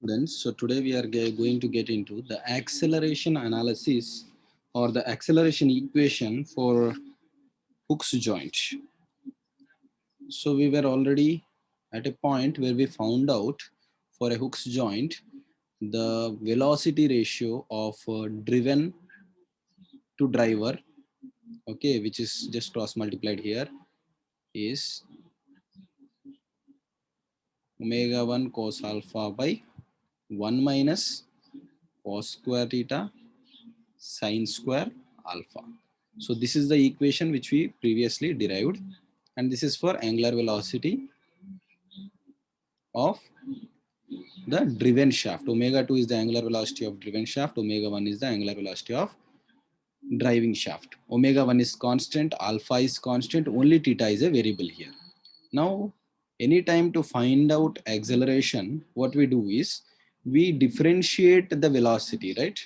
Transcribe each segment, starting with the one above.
students. So today we are going to get into the acceleration analysis or the acceleration equation for Hooke's joint. So we were already at a point where we found out for a Hooke's joint the velocity ratio of driven to driver, okay, which is just cross multiplied here, is omega 1 cos alpha by 1 minus cos square theta sine square alpha. So this is the equation which we previously derived, and this is for angular velocity of the driven shaft. Omega 2 is the angular velocity of driven shaft. Omega 1 is the angular velocity of driving shaft. Omega 1 is constant, alpha is constant, only theta is a variable here. Now, anytime to find out acceleration, what we do is we differentiate the velocity, right?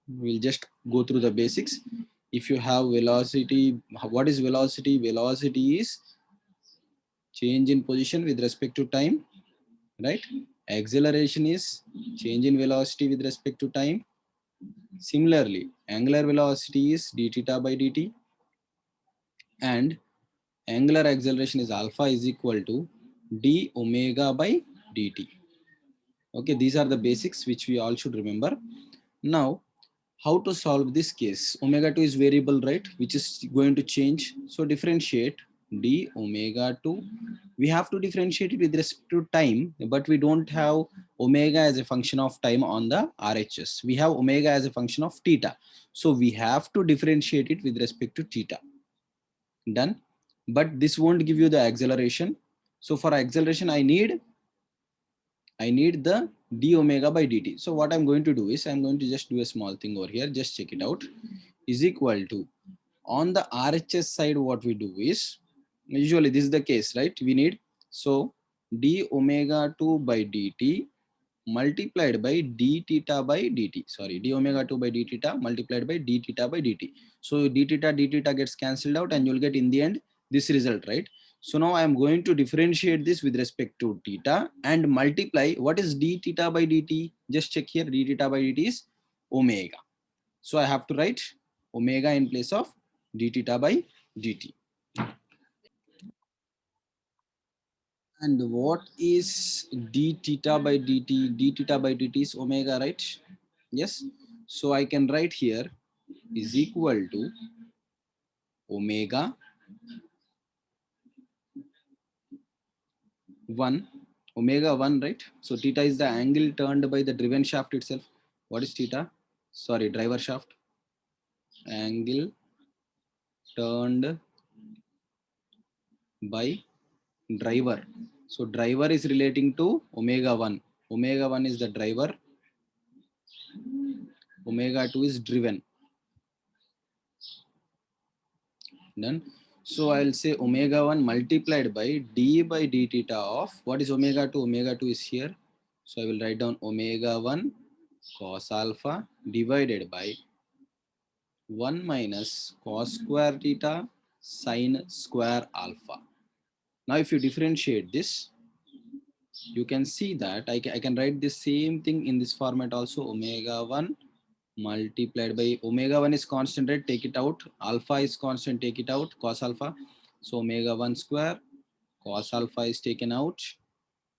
We'll just go through the basics. If you have velocity, what is velocity? Velocity is change in position with respect to time, right? Acceleration is change in velocity with respect to time. Similarly, angular velocity is d theta by dt, and angular acceleration is alpha is equal to d omega by dt. Okay, these are the basics which we all should remember. Now, how to solve this case? Omega 2 is variable, right, which is going to change. So differentiate d omega 2. We have to differentiate it with respect to time, but we don't have omega as a function of time on the RHS. We have omega as a function of theta. So we have to differentiate it with respect to theta. Done. But this won't give you the acceleration. So for acceleration, I need the d omega by dt. So what I'm going to do is I'm going to just do a small thing over here. Just check it out. Is equal to, on the RHS side, what we do is, usually this is the case, right? We need, so d omega 2 by dt multiplied by d theta by dt. Sorry, d omega 2 by d theta multiplied by d theta by dt. So d theta gets cancelled out and you'll get in the end this result, right? So now I am going to differentiate this with respect to theta and multiply. What is d theta by dt? Just check here, d theta by dt is omega. So I have to write omega in place of d theta by dt. And what is d theta by dt? D theta by dt is omega, right? Yes. So I can write here is equal to omega 1, omega 1, right? So theta is the angle turned by the driven shaft itself. What is theta? Sorry, driver shaft. Angle turned by driver. So driver is relating to omega 1. Omega 1 is the driver. Omega 2 is driven. Done. So I'll say omega 1 multiplied by d by d theta of, what is omega 2? Omega 2 is here. So I will write down omega 1 cos alpha divided by 1 minus cos square theta sine square alpha. Now if you differentiate this, you can see that I can write the same thing in this format also. Omega 1 multiplied by, omega 1 is constant, right? Take it out. Alpha is constant, take it out, cos alpha. So omega 1 square cos alpha is taken out,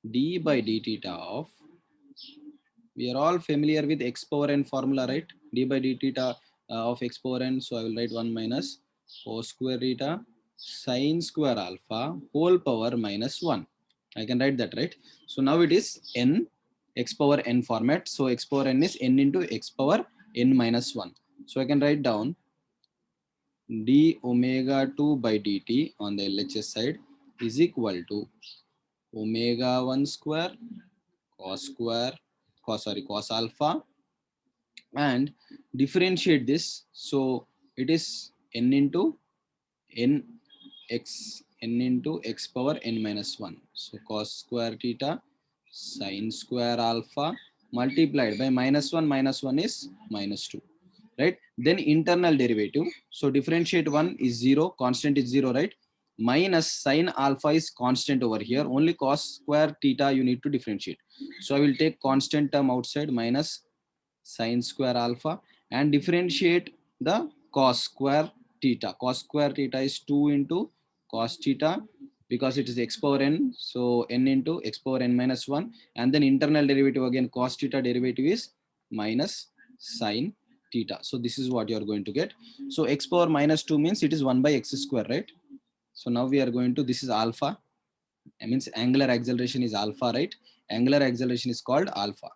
d by d theta of, we are all familiar with x power n formula, right? D by d theta of x power n. So I will write 1 minus cos square theta sine square alpha whole power minus 1. I can write that, right? So now it is n, x power n format. So x power n is n into x power n minus 1. So I can write down d omega 2 by dt on the LHS side is equal to omega 1 square cos alpha, and differentiate this. So it is n into n into x power n minus 1. So cos square theta sine square alpha multiplied by minus 1 is minus 2, right? Then internal derivative. So differentiate 1 is 0, constant is 0, right? minus sine alpha is constant over here. Only cos square theta you need to differentiate. So I will take constant term outside minus sine square alpha and differentiate the cos square theta. Cos square theta is 2 into cos theta because it is x power n. So n into x power n minus 1. And then internal derivative again, cos theta derivative is minus sine theta. So this is what you are going to get. So x power minus 2 means it is 1 by x square, right? So now we are going to, this is alpha. That means angular acceleration is alpha, right? Angular acceleration is called alpha.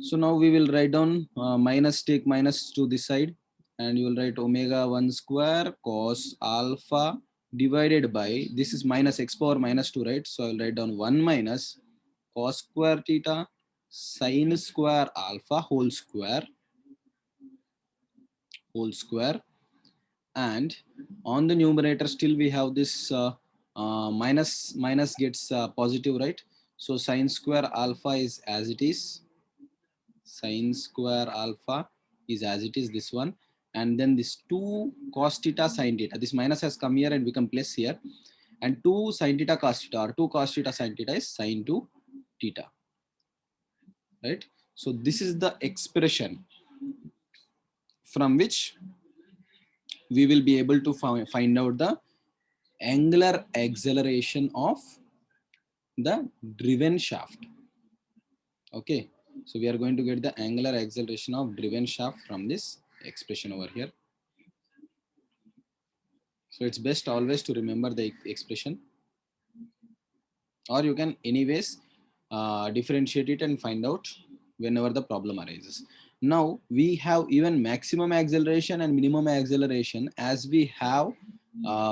So now we will write down minus, take minus to this side, and you will write omega 1 square cos alpha divided by, this is minus x power minus 2, right? So I will write down 1 minus cos square theta sine square alpha whole square, and on the numerator still we have this minus gets positive, right? So sine square alpha is as it is, sine square alpha is as it is, this one, and then this 2 cos theta sine theta, this minus has come here and become plus here, and 2 sine theta cos theta, or 2 cos theta sine theta is sine 2 theta, right? So this is the expression from which we will be able to find out the angular acceleration of the driven shaft. Okay, so we are going to get the angular acceleration of driven shaft from this expression over here. So it's best always to remember the expression, or you can anyways differentiate it and find out whenever the problem arises. Now we have even maximum acceleration and minimum acceleration, as we have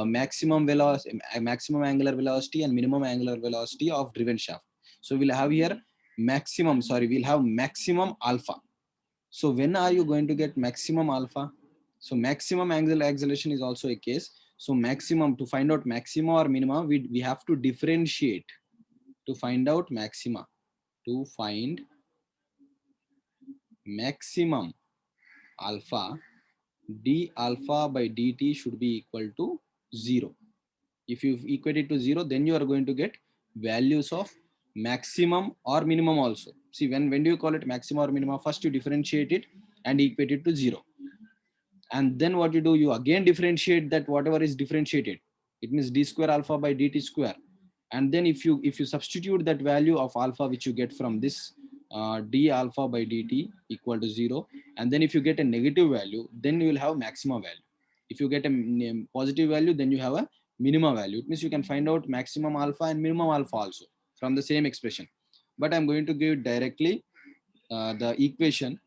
maximum velocity, maximum angular velocity and minimum angular velocity of driven shaft. So we'll have here maximum, sorry, we'll have maximum alpha. So when are you going to get maximum alpha? So maximum angular acceleration is also a case. So maximum, to find out maxima or minima, we have to differentiate to find out maxima. To find maximum alpha, d alpha by dt should be equal to 0. If you equate it to 0, then you are going to get values of maximum or minimum also. See, when do you call it maximum or minimum? First you differentiate it and equate it to 0. And then what you do, you again differentiate that whatever is differentiated. It means d square alpha by dt square. And then if you substitute that value of alpha which you get from this d alpha by dt equal to 0, and then if you get a negative value, then you will have maximum value. If you get a positive value, then you have a minimum value. It means you can find out maximum alpha and minimum alpha also from the same expression. But I'm going to give directly the equation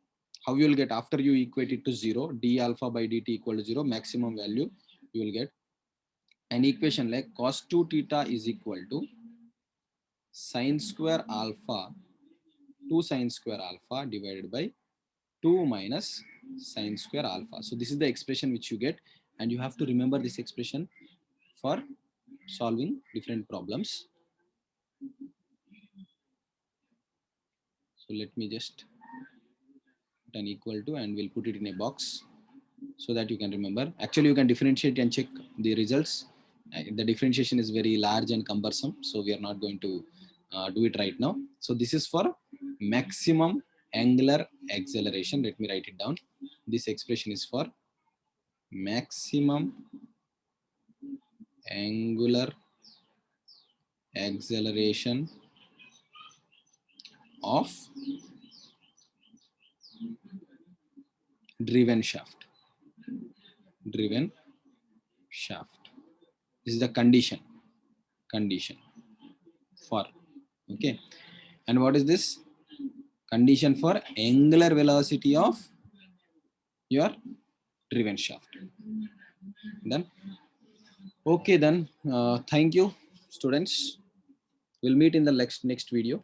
how you will get after you equate it to 0, d alpha by dt equal to 0, maximum value you will get an equation like cos 2 theta is equal to sine square alpha, 2 sine square alpha divided by 2 minus sine square alpha. So this is the expression which you get, and you have to remember this expression for solving different problems. So let me just put an equal to, and we'll put it in a box so that you can remember. Actually, you can differentiate and check the results. The differentiation is very large and cumbersome, so we are not going to do it right now. So this is for maximum angular acceleration. Let me write it down. This expression is for maximum angular acceleration of driven shaft. Driven shaft. This is the condition for, okay. And what is this? Condition for angular velocity of your driven shaft. Then, okay, then thank you, students. We'll meet in the next video.